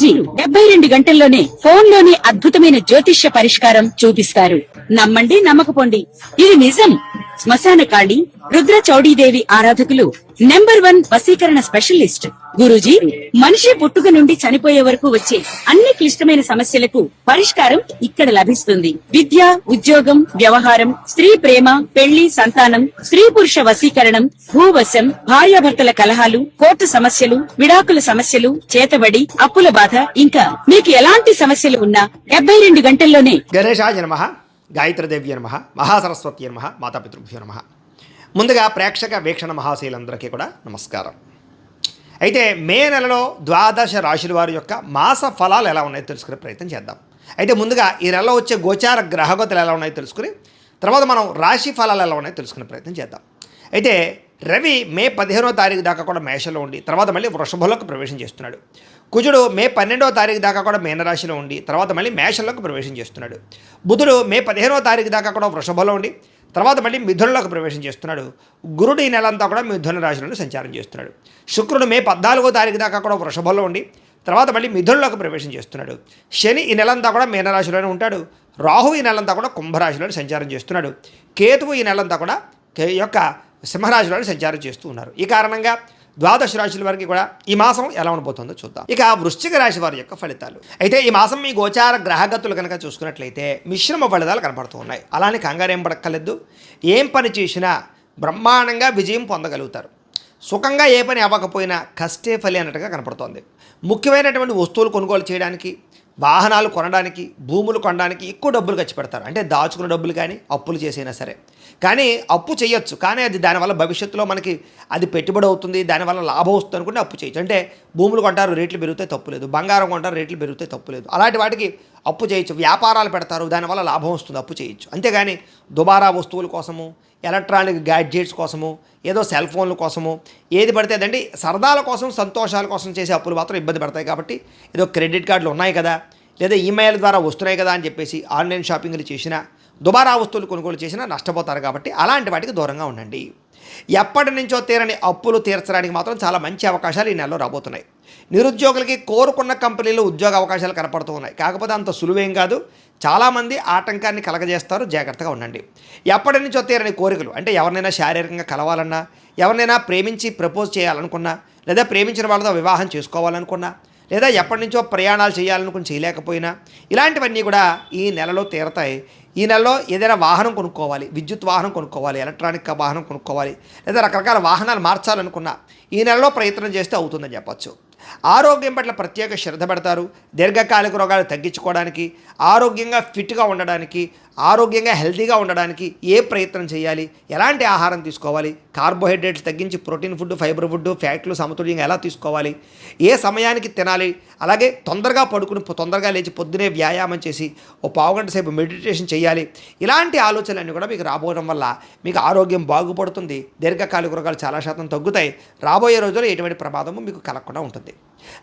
గురూజీ 72 గంటల్లోనే ఫోన్ లోనే అద్భుతమైన జ్యోతిష్య పరిష్కారం చూపిస్తారు. నమ్మండి, నమ్మకపోండి, ఇది నిజం. శ్మశాన కాళి రుద్ర చౌడీదేవి ఆరాధకులు నంబర్ 1 వశీకరణ స్పెషలిస్ట్ గురూజీ. మనిషి పుట్టుక నుండి చనిపోయే వరకు వచ్చే అన్ని క్లిష్టమైన సమస్యలకు పరిష్కారం ఇక్కడ లభిస్తుంది. విద్య, ఉద్యోగం, వ్యవహారం, స్త్రీ ప్రేమ, పెళ్లి, సంతానం, స్త్రీ పురుష వశీకరణం, భూవశం, భార్యాభర్తల కలహాలు, కోర్టు సమస్యలు, విడాకుల సమస్యలు, చేతబడి, అప్పుల బాధ, ఇంకా మీకు ఎలాంటి సమస్యలు ఉన్నా 72 గంటల్లోనే. గణేశాయ నమః, గాయత్రీదేవ్య నమః, మహాసరస్వతి నమః, మాతాపితృభ్యో నమః. ముందుగా ప్రేక్షక వీక్షణ మహాశీలందరికీ కూడా నమస్కారం. అయితే మే నెలలో ద్వాదశ రాశుల వారి యొక్క మాస ఫలాలు ఎలా ఉన్నాయో తెలుసుకునే ప్రయత్నం చేద్దాం. అయితే ముందుగా ఈ నెలలో వచ్చే గోచార గ్రహగతులు ఎలా ఉన్నాయో తెలుసుకుని తర్వాత మనం రాశి ఫలాలు ఎలా ఉన్నాయో తెలుసుకునే ప్రయత్నం చేద్దాం. అయితే రవి మే 15వ తారీఖు దాకా కూడా మేషంలో ఉండి తర్వాత మళ్ళీ వృషభంలోకి ప్రవేశం చేస్తున్నాడు. కుజుడు మే 12వ తారీఖు దాకా కూడా మీనరాశిలో ఉండి తర్వాత మళ్ళీ మేషంలోకి ప్రవేశం చేస్తున్నాడు. బుధుడు మే 15వ తారీఖు దాకా కూడా వృషభంలో ఉండి తర్వాత మళ్ళీ మిథునంలోకి ప్రవేశం చేస్తున్నాడు. గురుడు ఈ నెలంతా కూడా మిథున రాశిలోనే సంచారం చేస్తున్నాడు. శుక్రుడు మే 14వ తారీఖు దాకా కూడా వృషభంలో ఉండి తర్వాత మళ్ళీ మిథునంలోకి ప్రవేశం చేస్తున్నాడు. శని ఈ నెలంతా కూడా మీనరాశిలోనే ఉంటాడు. రాహు ఈ నెలంతా కూడా కుంభరాశిలోనే సంచారం చేస్తున్నాడు. కేతువు ఈ నెలంతా కూడా యొక్క సింహరాశిలోనే సంచారం చేస్తూ ఉన్నారు. ఈ కారణంగా ద్వాదశ రాశుల వారికి కూడా ఈ మాసం ఎలా ఉండబోతుందో చూద్దాం. ఇక వృశ్చిక రాశి వారి యొక్క ఫలితాలు. అయితే ఈ మాసం మీ గోచార గ్రహగతులు కనుక చూసుకున్నట్లయితే మిశ్రమ ఫలితాలు కనపడుతూ ఉన్నాయి. అలానే కంగారు ఏం పడక్కర్లేదు. ఏం పని చేసినా బ్రహ్మాండంగా విజయం పొందగలుగుతారు. సుఖంగా ఏ పని అవ్వకపోయినా కష్టే ఫలి అన్నట్టుగా కనపడుతోంది. ముఖ్యమైనటువంటి వస్తువులు కొనుగోలు చేయడానికి, వాహనాలు కొనడానికి, భూములు కొనడానికి ఎక్కువ డబ్బులు ఖర్చు పెడతారు. అంటే దాచుకున్న డబ్బులు కానీ అప్పులు చేసైనా సరే. కానీ అప్పు చేయొచ్చు, కానీ అది దానివల్ల భవిష్యత్తులో మనకి అది పెట్టుబడి అవుతుంది, దానివల్ల లాభం వస్తుంది అనుకుంటే అప్పు చేయొచ్చు. అంటే భూములు కొంటారు, రేట్లు పెరిగితే తప్పులేదు. బంగారం కొంటారు, రేట్లు పెరిగితే తప్పులేదు. అలాంటి వాటికి అప్పు చేయొచ్చు. వ్యాపారాలు పెడతారు, దానివల్ల లాభం వస్తుంది, అప్పు చేయొచ్చు. అంతేగాని దుబారా వస్తువుల కోసము, ఎలక్ట్రానిక్ గ్యాడ్జెట్స్ కోసము, ఏదో సెల్ ఫోన్ల కోసము, ఏది పడితే అదండి సరదాల కోసం, సంతోషాల కోసం చేసే అప్పులు మాత్రం ఇబ్బంది పడతాయి. కాబట్టి ఏదో క్రెడిట్ కార్డులు ఉన్నాయి కదా, లేదా ఈమెయిల్ ద్వారా వస్తున్నాయి కదా అని చెప్పేసి ఆన్లైన్ షాపింగ్లు చేసినా, దుబారా వస్తువులు కొనుగోలు చేసినా నష్టపోతారు. కాబట్టి అలాంటి వాటికి దూరంగా ఉండండి. ఎప్పటి నుంచో తీరని అప్పులు తీర్చడానికి మాత్రం చాలా మంచి అవకాశాలు ఈ నెలలో రాబోతున్నాయి. నిరుద్యోగులకి కోరుకున్న కంపెనీలో ఉద్యోగ అవకాశాలు కనపడుతూ ఉన్నాయి. కాకపోతే అంత సులువేం కాదు. చాలామంది ఆటంకాన్ని కలగజేస్తారు, జాగ్రత్తగా ఉండండి. ఎప్పటి నుంచో తీరని కోరికలు, అంటే ఎవరినైనా శారీరకంగా కలవాలన్నా, ఎవరినైనా ప్రేమించి ప్రపోజ్ చేయాలనుకున్నా, లేదా ప్రేమించిన వాళ్ళతో వివాహం చేసుకోవాలనుకున్నా, లేదా ఎప్పటి నుంచో ప్రయాణాలు చేయాలనుకుని చేయలేకపోయినా ఇలాంటివన్నీ కూడా ఈ నెలలో తీరతాయి. ఈ నెలలో ఏదైనా వాహనం కొనుక్కోవాలి, విద్యుత్ వాహనం కొనుక్కోవాలి, ఎలక్ట్రానిక్ వాహనం కొనుక్కోవాలి, లేదా రకరకాల వాహనాలు మార్చాలనుకున్నా ఈ నెలలో ప్రయత్నం చేస్తే అవుతుందని చెప్పచ్చు. ఆరోగ్యం పట్ల ప్రత్యేక శ్రద్ధ పెడతారు. దీర్ఘకాలిక రోగాలు తగ్గించుకోవడానికి, ఆరోగ్యంగా ఫిట్గా ఉండడానికి, ఆరోగ్యంగా హెల్తీగా ఉండడానికి ఏ ప్రయత్నం చేయాలి, ఎలాంటి ఆహారం తీసుకోవాలి, కార్బోహైడ్రేట్స్ తగ్గించి ప్రోటీన్ ఫుడ్, ఫైబర్ ఫుడ్, ఫ్యాట్లు సమతుల్యంగా ఎలా తీసుకోవాలి, ఏ సమయానికి తినాలి, అలాగే తొందరగా పడుకుని తొందరగా లేచి పొద్దునే వ్యాయామం చేసి ఓ పావుగంట సేపు మెడిటేషన్ చేయాలి. ఇలాంటి ఆలోచనలన్నీ కూడా మీకు రాబోవడం వల్ల మీకు ఆరోగ్యం బాగుపడుతుంది. దీర్ఘకాలిక రోగాలు చాలా శాతం తగ్గుతాయి. రాబోయే రోజుల్లో ఎటువంటి ప్రమాదము మీకు కలగకుండా ఉంటుంది.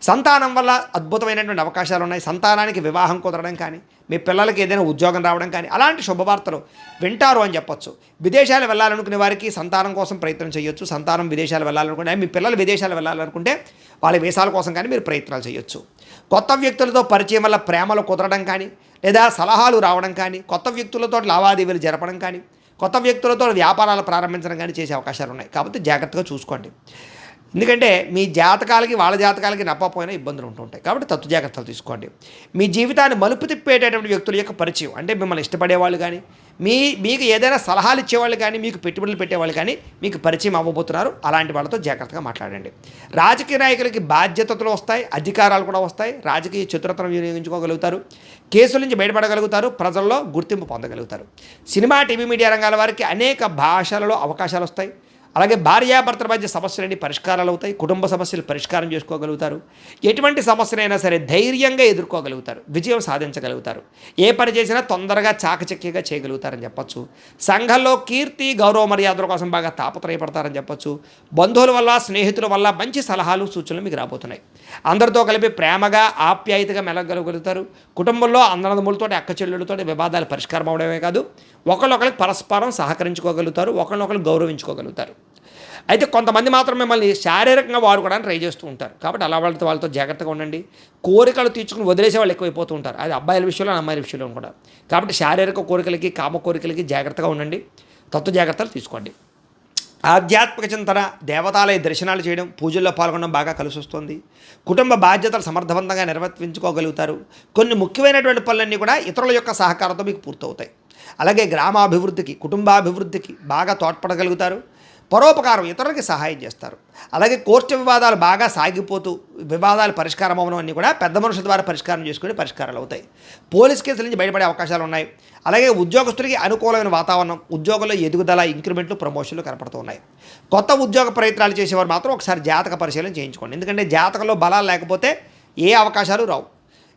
సంతానం వల్ల అద్భుతమైనటువంటి అవకాశాలు ఉన్నాయి. సంతానానికి వివాహం కుదరడం కానీ, మీ పిల్లలకి ఏదైనా ఉద్యోగం రావడం కానీ అలాంటి శుభవార్తలు వింటారు అని చెప్పొచ్చు. విదేశాలు వెళ్ళాలనుకునే వారికి సంతానం కోసం ప్రయత్నం చేయొచ్చు. సంతానం విదేశాలు వెళ్ళాలనుకుంటే, మీ పిల్లలు విదేశాలు వెళ్ళాలనుకుంటే వాళ్ళ వీసాల కోసం కానీ మీరు ప్రయత్నాలు చేయొచ్చు. కొత్త వ్యక్తులతో పరిచయం వల్ల ప్రేమలు కుదరడం కానీ, లేదా సలహాలు రావడం కానీ, కొత్త వ్యక్తులతో లావాదేవీలు జరపడం కానీ, కొత్త వ్యక్తులతో వ్యాపారాలు ప్రారంభించడం కానీ చేసే అవకాశాలు ఉన్నాయి. కాబట్టి జాగ్రత్తగా చూసుకోండి. ఎందుకంటే మీ జాతకాలకి వాళ్ళ జాతకాలకి నప్పపోయినా ఇబ్బందులు ఉంటుంటాయి. కాబట్టి తత్తు జాగ్రత్తలు తీసుకోండి. మీ జీవితాన్ని మలుపు తిప్పేటటువంటి వ్యక్తుల యొక్క పరిచయం, అంటే మిమ్మల్ని ఇష్టపడేవాళ్ళు కానీ, మీకు ఏదైనా సలహాలు ఇచ్చేవాళ్ళు కానీ, మీకు పెట్టుబడులు పెట్టేవాళ్ళు కానీ మీకు పరిచయం అవ్వబోతున్నారు. అలాంటి వాళ్ళతో జాగ్రత్తగా మాట్లాడండి. రాజకీయ నాయకులకి బాధ్యతలు వస్తాయి, అధికారాలు కూడా వస్తాయి. రాజకీయ చతురతను వినియోగించుకోగలుగుతారు. కేసుల నుంచి బయటపడగలుగుతారు. ప్రజల్లో గుర్తింపు పొందగలుగుతారు. సినిమా, టీవీ, మీడియా రంగాల వారికి అనేక భాషలలో అవకాశాలు వస్తాయి. అలాగే భార్యాభర్తల మధ్య సమస్యలన్నీ పరిష్కారాలు అవుతాయి. కుటుంబ సమస్యలు పరిష్కారం చేసుకోగలుగుతారు. ఎటువంటి సమస్యనైనా సరే ధైర్యంగా ఎదుర్కోగలుగుతారు. విజయం సాధించగలుగుతారు. ఏ పని చేసినా తొందరగా చాకచక్యంగా చేయగలుగుతారని చెప్పచ్చు. సంఘంలో కీర్తి, గౌరవ మర్యాదల కోసం బాగా తాపత్రయపడతారని చెప్పచ్చు. బంధువుల వల్ల, స్నేహితుల వల్ల మంచి సలహాలు, సూచనలు మీకు రాబోతున్నాయి. అందరితో కలిపి ప్రేమగా, ఆప్యాయతగా మెలగలుగుతారు. కుటుంబంలో అన్నదమ్ములతో, అక్క చెల్లెళ్ళతో వివాదాలు పరిష్కారం అవడమే కాదు, ఒకళ్ళొకరికి పరస్పరం సహకరించుకోగలుగుతారు. ఒకళ్ళొకరు గౌరవించుకోగలుగుతారు. అయితే కొంతమంది మాత్రం మిమ్మల్ని శారీరకంగా వాడుకోవడానికి ట్రై చేస్తూ ఉంటారు. కాబట్టి అలా వాళ్ళతో జాగ్రత్తగా ఉండండి. కోరికలు తీర్చుకుని వదిలేసే వాళ్ళు ఎక్కువైపోతూ ఉంటారు. అది అబ్బాయిల విషయంలో అమ్మాయిల విషయంలో కూడా. కాబట్టి శారీరక కోరికలకి కామ కోరికలకి జాగ్రత్తగా ఉండండి. తత్వ జాగ్రత్తలు తీసుకోండి. ఆధ్యాత్మిక చింతన, దేవతాలయ దర్శనాలు చేయడం, పూజల్లో పాల్గొనడం బాగా కలిసి వస్తుంది. కుటుంబ బాధ్యతలు సమర్థవంతంగా నిర్వర్తించుకోగలుగుతారు. కొన్ని ముఖ్యమైనటువంటి పనులన్నీ కూడా ఇతరుల యొక్క సహకారంతో మీకు పూర్తవుతాయి. అలాగే గ్రామాభివృద్ధికి, కుటుంబాభివృద్ధికి బాగా తోడ్పడగలుగుతారు. పరోపకారం, ఇతరులకి సహాయం చేస్తారు. అలాగే కోర్టు వివాదాలు బాగా సాగిపోతూ వివాదాలు పరిష్కారం అవ్వడం అన్నీ కూడా పెద్ద మనుషుల ద్వారా పరిష్కారం చేసుకుని పరిష్కారాలు అవుతాయి. పోలీస్ కేసుల నుంచి బయటపడే అవకాశాలు ఉన్నాయి. అలాగే ఉద్యోగస్తుడికి అనుకూలమైన వాతావరణం, ఉద్యోగంలో ఎదుగుదల, ఇంక్రిమెంట్లు, ప్రమోషన్లు కనపడుతూ ఉన్నాయి. కొత్త ఉద్యోగ ప్రయత్నాలు చేసేవారు మాత్రం ఒకసారి జాతక పరిశీలన చేయించుకోండి. ఎందుకంటే జాతకంలో బలాలు లేకపోతే ఏ అవకాశాలు రావు.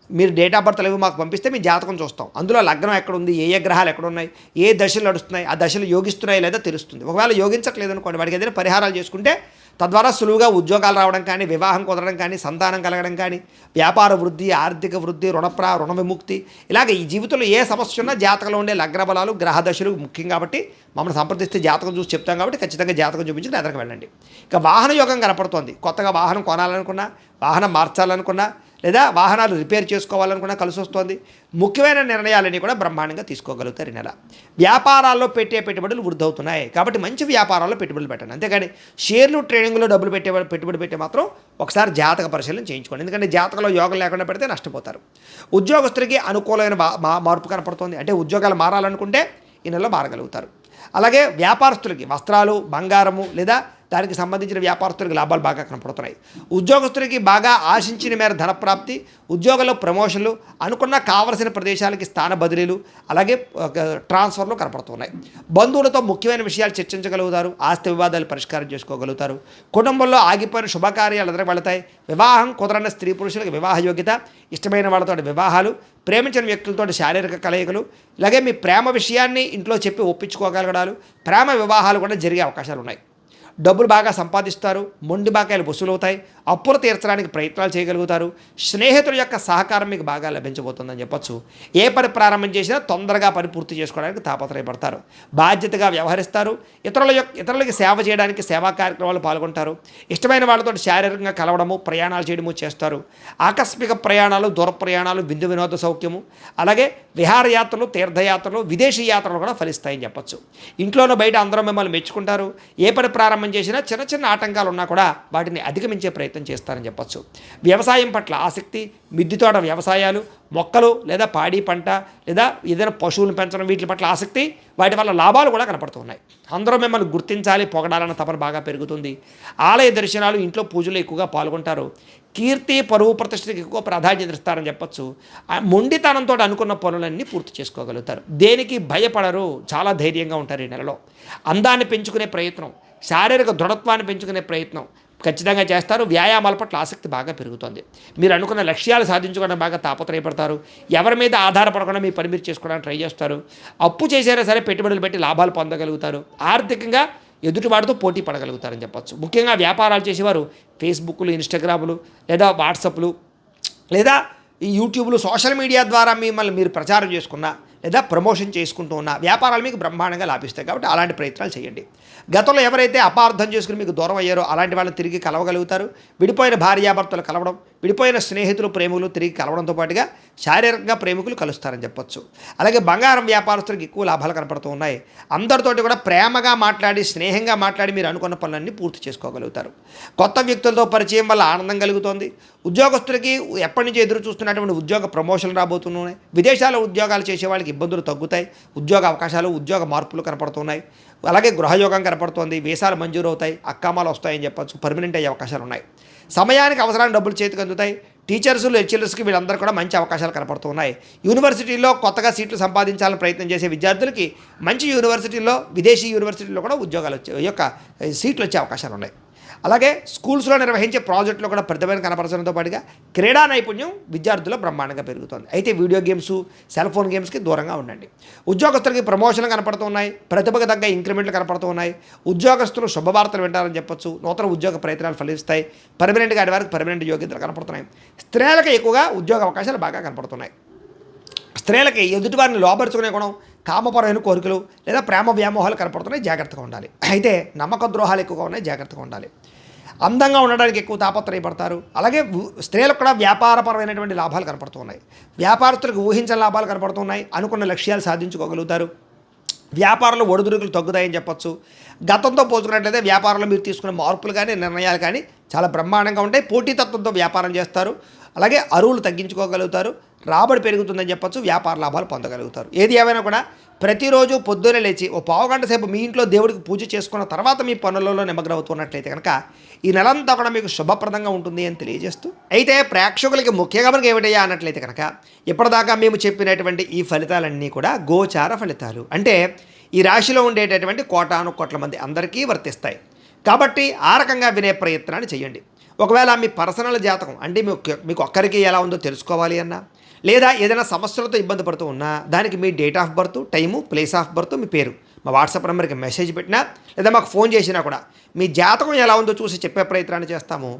మీరు డేట్ ఆఫ్ బర్త్ అవి మాకు పంపిస్తే మీ జాతకం చూస్తాం. అందులో లగ్నం ఎక్కడుంది, ఏ గ్రహాలు ఎక్కడున్నాయి, ఏ దశలు నడుస్తున్నాయి, ఆ దశలు యోగిస్తున్నాయి లేదా తెలుస్తుంది. ఒకవేళ యోగించట్లేదు అనుకోండి, వాడికి ఏదైనా పరిహారాలు చేసుకుంటే తద్వారా సులువుగా ఉద్యోగాలు రావడం కానీ, వివాహం కుదరడం కానీ, సంతానం కలగడం కానీ, వ్యాపార వృద్ధి, ఆర్థిక వృద్ధి, రుణ విముక్తి, ఇలాగ ఈ జీవితంలో ఏ సమస్య ఉన్నా జాతకంలో ఉండే లగ్న బలాలు, గ్రహ దశలు ముఖ్యం. కాబట్టి మమ్మల్ని సంప్రదిస్తే జాతకం చూసి చెప్తాం. కాబట్టి ఖచ్చితంగా జాతకం చూపించి ఎదరికి వెళ్ళండి. ఇక వాహన యోగం కనపడుతోంది. కొత్తగా వాహనం కొనాలనుకున్నా, వాహనం మార్చాలనుకున్నా, లేదా వాహనాలు రిపేర్ చేసుకోవాలనుకున్నా కలిసి వస్తుంది. ముఖ్యమైన నిర్ణయాలన్నీ కూడా బ్రహ్మాండంగా తీసుకోగలుగుతారు ఈ నెల. వ్యాపారాల్లో పెట్టే పెట్టుబడులు వృద్ధి అవుతున్నాయి. కాబట్టి మంచి వ్యాపారాల్లో పెట్టుబడులు పెట్టండి. అంతేగాని షేర్లు, ట్రేడింగ్లో డబ్బులు పెట్టుబడి పెట్టే మాత్రం ఒకసారి జాతక పరిశీలన చేయించుకోండి. ఎందుకంటే జాతకంలో యోగం లేకుండా పెడితే నష్టపోతారు. ఉద్యోగస్తుడికి అనుకూలమైన మార్పు కనపడుతుంది. అంటే ఉద్యోగాలు మారాలనుకుంటే ఈ నెలలో మారగలుగుతారు. అలాగే వ్యాపారస్తులకి వస్త్రాలు, బంగారము లేదా దానికి సంబంధించిన వ్యాపారస్తులకు లాభాలు బాగా కనపడుతున్నాయి. ఉద్యోగస్తులకి బాగా ఆశించిన మేర ధనప్రాప్తి, ఉద్యోగంలో ప్రమోషన్లు, అనుకున్న కావలసిన ప్రదేశాలకి స్థాన బదిలీలు, అలాగే ట్రాన్స్ఫర్లు కనపడుతున్నాయి. బంధువులతో ముఖ్యమైన విషయాలు చర్చించగలుగుతారు. ఆస్తి వివాదాలు పరిష్కారం చేసుకోగలుగుతారు. కుటుంబంలో ఆగిపోయిన శుభకార్యాలు ఎదురు వెళతాయి. వివాహం కుదరని స్త్రీ పురుషులకు వివాహ యోగ్యత, ఇష్టమైన వాళ్ళతో వివాహాలు, ప్రేమించిన వ్యక్తులతో శారీరక కలయికలు, అలాగే మీ ప్రేమ విషయాన్ని ఇంట్లో చెప్పి ఒప్పించుకోగలగడాలు, ప్రేమ వివాహాలు కూడా జరిగే అవకాశాలు ఉన్నాయి. డబ్బులు బాగా సంపాదిస్తారు. మొండి బాకాయలు వసూలవుతాయి. అప్పులు తీర్చడానికి ప్రయత్నాలు చేయగలుగుతారు. స్నేహితుల యొక్క సహకారం మీకు బాగా లభించబోతుందని చెప్పొచ్చు. ఏ పని ప్రారంభం చేసినా తొందరగా పని పూర్తి చేసుకోవడానికి తాపత్రయపడతారు. బాధ్యతగా వ్యవహరిస్తారు. ఇతరులకి సేవ చేయడానికి సేవా కార్యక్రమాలు పాల్గొంటారు. ఇష్టమైన వాళ్ళతో శారీరకంగా కలవడము, ప్రయాణాలు చేయడము చేస్తారు. ఆకస్మిక ప్రయాణాలు, దూర ప్రయాణాలు, విందు వినోద సౌఖ్యము, అలాగే విహారయాత్రలు, తీర్థయాత్రలు, విదేశీ యాత్రలు కూడా ఫలిస్తాయని చెప్పొచ్చు. ఇంట్లోనూ బయట అందరూ మిమ్మల్ని మెచ్చుకుంటారు. ఏ పని ప్రారంభం చేసినా చిన్న చిన్న ఆటంకాలు ఉన్నా కూడా వాటిని అధిగమించే ప్రయత్నం చేస్తారని చెప్పొచ్చు. వ్యవసాయం పట్ల ఆసక్తి, మిద్దె తోట వ్యవసాయాలు, మొక్కలు లేదా పాడి పంట లేదా ఏదైనా పశువులను పెంచడం, వీటి పట్ల ఆసక్తి, వాటి వల్ల లాభాలు కూడా కనపడుతున్నాయి. అందరూ మిమ్మల్ని గుర్తించాలి, పొగడాలన్న తపన బాగా పెరుగుతుంది. ఆలయ దర్శనాలు, ఇంట్లో పూజలు ఎక్కువగా పాల్గొంటారు. కీర్తి, పరువు, ప్రతిష్టకి ఎక్కువ ప్రాధాన్యత ఇస్తారని చెప్పొచ్చు. మొండితనంతో అనుకున్న పనులన్నీ పూర్తి చేసుకోగలుగుతారు. దేనికి భయపడరు. చాలా ధైర్యంగా ఉంటారు ఈ నెలలో. అందాన్ని పెంచుకునే ప్రయత్నం, శారీరక దృఢత్వాన్ని పెంచుకునే ప్రయత్నం ఖచ్చితంగా చేస్తారు. వ్యాయామాల పట్ల ఆసక్తి బాగా పెరుగుతుంది. మీరు అనుకున్న లక్ష్యాలు సాధించుకోవడం బాగా తాపత్రయపడతారు. ఎవరి మీద ఆధారపడకుండా మీ పని మీరు చేసుకోవడానికి ట్రై చేస్తారు. అప్పు చేసినా సరే పెట్టుబడులు పెట్టి లాభాలు పొందగలుగుతారు. ఆర్థికంగా ఎదుటివాడితో పోటీ పడగలుగుతారని చెప్పొచ్చు. ముఖ్యంగా వ్యాపారాలు చేసేవారు ఫేస్బుక్లు, ఇన్స్టాగ్రాములు లేదా వాట్సాప్లు లేదా ఈ యూట్యూబ్లు, సోషల్ మీడియా ద్వారా మిమ్మల్ని మీరు ప్రచారం చేసుకున్నా లేదా ప్రమోషన్ చేసుకుంటూ ఉన్న వ్యాపారాలు మీకు బ్రహ్మాండంగా లాభిస్తాయి. కాబట్టి అలాంటి ప్రయత్నాలు చేయండి. గతంలో ఎవరైతే అపార్థం చేసుకుని మీకు దూరం అయ్యారో అలాంటి వాళ్ళని తిరిగి కలవగలుగుతారు. విడిపోయిన భార్యాభర్తలు కలవడం, విడిపోయిన స్నేహితులు, ప్రేమికులు తిరిగి కలవడంతో పాటుగా శారీరకంగా ప్రేమికులు కలుస్తారని చెప్పొచ్చు. అలాగే బంగారం వ్యాపారస్తులకు ఎక్కువ లాభాలు కనపడుతూ ఉన్నాయి. అందరితోటి కూడా ప్రేమగా మాట్లాడి, స్నేహంగా మాట్లాడి మీరు అనుకున్న పనులన్నీ పూర్తి చేసుకోగలుగుతారు. కొత్త వ్యక్తులతో పరిచయం వల్ల ఆనందం కలుగుతోంది. ఉద్యోగస్తులకి ఎప్పటి నుంచి ఎదురు చూస్తున్నటువంటి ఉద్యోగ ప్రమోషన్లు రాబోతున్నాయి. విదేశాల్లో ఉద్యోగాలు చేసే వాళ్ళకి ఇబ్బందులు తగ్గుతాయి. ఉద్యోగ అవకాశాలు, ఉద్యోగ మార్పులు కనపడుతున్నాయి. అలాగే గృహయోగం కనపడుతోంది. వీసాలు మంజూరు అవుతాయి. అక్కామాలు వస్తాయని చెప్పొచ్చు. పర్మనెంట్ అయ్యే అవకాశాలు ఉన్నాయి. సమయానికి అవసరానికి డబ్బులు చేతికి అందుతాయి. టీచర్స్, లెక్చరర్స్కి వీళ్ళందరూ కూడా మంచి అవకాశాలు కనపడుతున్నాయి. యూనివర్సిటీల్లో కొత్తగా సీట్లు సంపాదించాలని ప్రయత్నం చేసే విద్యార్థులకి మంచి యూనివర్సిటీల్లో, విదేశీ యూనివర్సిటీల్లో కూడా ఉద్యోగాలు సీట్లు వచ్చే అవకాశాలు ఉన్నాయి. అలాగే స్కూల్స్లో నిర్వహించే ప్రాజెక్టులో కూడా ప్రతిభను కనపరచడంతో పాటుగా క్రీడా నైపుణ్యం విద్యార్థుల్లో బ్రహ్మాండంగా పెరుగుతుంది. అయితే వీడియో గేమ్స్, సెల్ ఫోన్ గేమ్స్కి దూరంగా ఉండండి. ఉద్యోగస్తులకి ప్రమోషన్లు కనపడుతున్నాయి. ప్రతిభకు తగ్గ ఇంక్రిమెంట్లు కనపడుతున్నాయి. ఉద్యోగస్తులు శుభవార్తలు వింటారని చెప్పొచ్చు. నూతన ఉద్యోగ ప్రయత్నాలు ఫలిస్తాయి. పర్మనెంట్గా ఆడి వారికి పర్మనెంట్ యోగ్యతలు కనపడుతున్నాయి. స్త్రీలకు ఎక్కువగా ఉద్యోగ అవకాశాలు బాగా కనపడుతున్నాయి. స్త్రీలకి ఎదుటివారిని లోపరుచుకునే గుణం, కామపరమైన కోరికలు లేదా ప్రేమ వ్యామోహాలు కనపడుతున్నాయి, జాగ్రత్తగా ఉండాలి. అయితే నమ్మక ద్రోహాలు ఎక్కువగా ఉన్నాయి, జాగ్రత్తగా ఉండాలి. అందంగా ఉండడానికి ఎక్కువ తాపత్రయపడతారు. అలాగే స్త్రీలకు కూడా వ్యాపారపరమైనటువంటి లాభాలు కనపడుతున్నాయి. వ్యాపారస్తులకు ఊహించని లాభాలు కనపడుతున్నాయి. అనుకున్న లక్ష్యాలు సాధించుకోగలుగుతారు. వ్యాపారంలో ఒడిదుడుకులు తగ్గుతాయని చెప్పొచ్చు. గతంతో పోల్చుకున్నట్లయితే వ్యాపారంలో మీరు తీసుకున్న మార్పులు కానీ నిర్ణయాలు కానీ చాలా బ్రహ్మాండంగా ఉంటాయి. పోటీతత్వంతో వ్యాపారం చేస్తారు. అలాగే అరువులు తగ్గించుకోగలుగుతారు. రాబడి పెరుగుతుందని చెప్పొచ్చు. వ్యాపార లాభాలు పొందగలుగుతారు. ఏది ఏమైనా కూడా ప్రతిరోజు పొద్దున్నే లేచి ఓ పావుగంట సేపు మీ ఇంట్లో దేవుడికి పూజ చేసుకున్న తర్వాత మీ పనులలో నిమగ్నమవుతున్నట్లయితే కనుక ఈ నెలంతా కూడా మీకు శుభప్రదంగా ఉంటుంది అని తెలియజేస్తూ, అయితే ప్రేక్షకులకి ముఖ్యంగా మనకి ఏమిటయ్యా అన్నట్లయితే కనుక ఇప్పటిదాకా మేము చెప్పినటువంటి ఈ ఫలితాలన్నీ కూడా గోచార ఫలితాలు. అంటే ఈ రాశిలో ఉండేటటువంటి కోటాను కోట్ల మంది అందరికీ వర్తిస్తాయి. కాబట్టి ఆ రకంగా వినే ప్రయత్నాన్ని చేయండి. ఒకవేళ మీ పర్సనల్ జాతకం అంటే మీకు ఒక్కరికి ఎలా ఉందో తెలుసుకోవాలి అన్నా, లేదా ఏదైనా సమస్యలతో ఇబ్బంది పడుతూ ఉన్నా దానికి మీ date of birth, time, place of birth, మీ పేరు మా వాట్సాప్ నెంబర్కి మెసేజ్ పెట్టినా లేదా మాకు ఫోన్ చేసినా కూడా మీ జాతకం ఎలా ఉందో చూసి చెప్పే ప్రయత్నాన్ని చేస్తాము.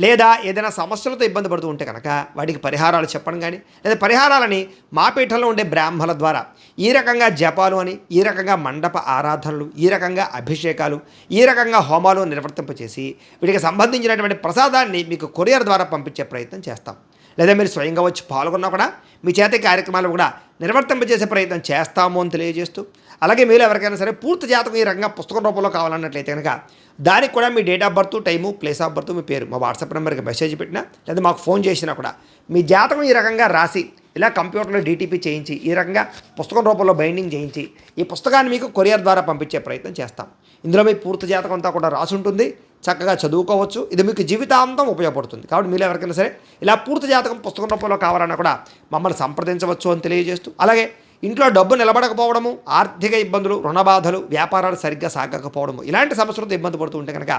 లేదా ఏదైనా సమస్యలతో ఇబ్బంది పడుతూ ఉంటే కనుక వాటికి పరిహారాలు చెప్పడం కానీ, లేదా పరిహారాలని మా పీఠంలో ఉండే బ్రాహ్మణుల ద్వారా ఈ రకంగా జపాలు అని, ఈ రకంగా మండప ఆరాధనలు, ఈ రకంగా అభిషేకాలు, ఈ రకంగా హోమాలు నిర్వర్తింపచేసి వీటికి సంబంధించినటువంటి ప్రసాదాన్ని మీకు కొరియర్ ద్వారా పంపించే ప్రయత్నం చేస్తాం. లేదా మీరు స్వయంగా వచ్చి పాల్గొన్నా కూడా మీ చేత కార్యక్రమాలు కూడా నిర్వర్తింపజేసే ప్రయత్నం చేస్తాము అని తెలియజేస్తూ, అలాగే మీరు ఎవరికైనా సరే పూర్తి జాతకం ఈ రకంగా పుస్తకం రూపంలో కావాలన్నట్లయితే కనుక దానికి కూడా మీ date of birth, time, place of birth, మీ పేరు మా వాట్సాప్ నెంబర్కి మెసేజ్ పెట్టినా లేదా మాకు ఫోన్ చేసినా కూడా మీ జాతకం ఈ రకంగా రాసి ఇలా కంప్యూటర్లో డీటీపీ చేయించి ఈ రకంగా పుస్తకం రూపంలో బైండింగ్ చేయించి ఈ పుస్తకాన్ని మీకు కొరియర్ ద్వారా పంపించే ప్రయత్నం చేస్తాం. ఇందులో మీ పూర్తి జాతకం అంతా కూడా రాసి ఉంటుంది. చక్కగా చదువుకోవచ్చు. ఇది మీకు జీవితాంతం ఉపయోగపడుతుంది. కాబట్టి మీరు ఎవరికైనా సరే ఇలా పూర్తి జాతకం పుస్తకం రూపంలో కావాలన్నా కూడా మమ్మల్ని సంప్రదించవచ్చు అని తెలియజేస్తూ, అలాగే ఇంట్లో డబ్బు నిలబడకపోవడము, ఆర్థిక ఇబ్బందులు, రుణబాధలు, వ్యాపారాలు సరిగ్గా సాగకపోవడము, ఇలాంటి సమస్యలతో ఇబ్బంది పడుతూ ఉంటే కనుక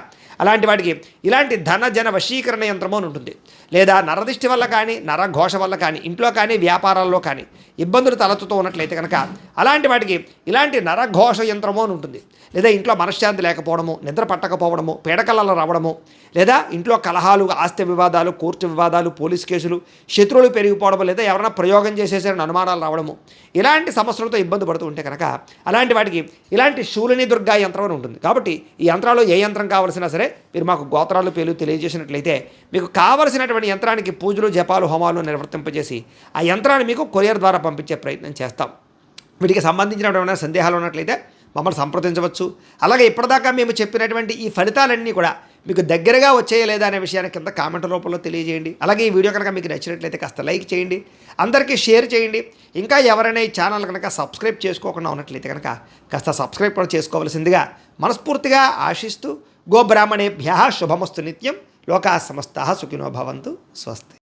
అలాంటి వాటికి ఇలాంటి ధన జన వశీకరణ యంత్రము అని ఉంటుంది. లేదా నరదిష్టి వల్ల కానీ, నరఘోష వల్ల కానీ, ఇంట్లో కానీ వ్యాపారాల్లో కానీ ఇబ్బందులు తలెత్తుతూ ఉన్నట్లయితే కనుక అలాంటి వాటికి ఇలాంటి నరఘోష యంత్రము అని ఉంటుంది. లేదా ఇంట్లో మనశ్శాంతి లేకపోవడము, నిద్ర పట్టకపోవడము, పీడకలలు రావడము, లేదా ఇంట్లో కలహాలు, ఆస్తి వివాదాలు, కోర్టు వివాదాలు, పోలీస్ కేసులు, శత్రువులు పెరిగిపోవడం, లేదా ఎవరైనా ప్రయోగం చేసేసారని అనుమానాలు రావడము, ఇలాంటి సమస్యలతో ఇబ్బంది పడుతూ ఉంటే కనుక అలాంటి వాటికి ఇలాంటి శూలిని దుర్గా యంత్రం అని ఉంటుంది. కాబట్టి ఈ యంత్రాల్లో ఏ యంత్రం కావాల్సినా సరే మీరు మాకు గోత్రాలు పేర్లు తెలియజేసినట్లయితే మీకు కావలసినటువంటి యంత్రానికి పూజలు, జపాలు, హోమాలు నిర్వర్తింపజేసి ఆ యంత్రాన్ని మీకు కొరియర్ ద్వారా పంపించే ప్రయత్నం చేస్తాం. వీటికి సంబంధించినటువంటి సందేహాలు ఉన్నట్లయితే మమ్మల్ని సంప్రదించవచ్చు. అలాగే ఇప్పటిదాకా మేము చెప్పినటువంటి ఈ ఫలితాలన్నీ కూడా మీకు దగ్గరగా వచ్చేయ లేదా అనే విషయాన్ని కింద కామెంట్ రూపంలో తెలియజేయండి. అలాగే ఈ వీడియో కనుక మీకు నచ్చినట్లయితే కాస్త లైక్ చేయండి, అందరికీ షేర్ చేయండి. ఇంకా ఎవరైనా ఈ ఛానల్ కనుక సబ్స్క్రైబ్ చేసుకోకుండా ఉన్నట్లయితే కనుక కాస్త సబ్స్క్రైబ్ కూడా చేసుకోవాల్సిందిగా మనస్ఫూర్తిగా ఆశిస్తూ, గోబ్రాహ్మణేభ్యః శుభమస్తు నిత్యం, లోకాః సమస్తాః సుఖినో భవంతు. స్వస్తి.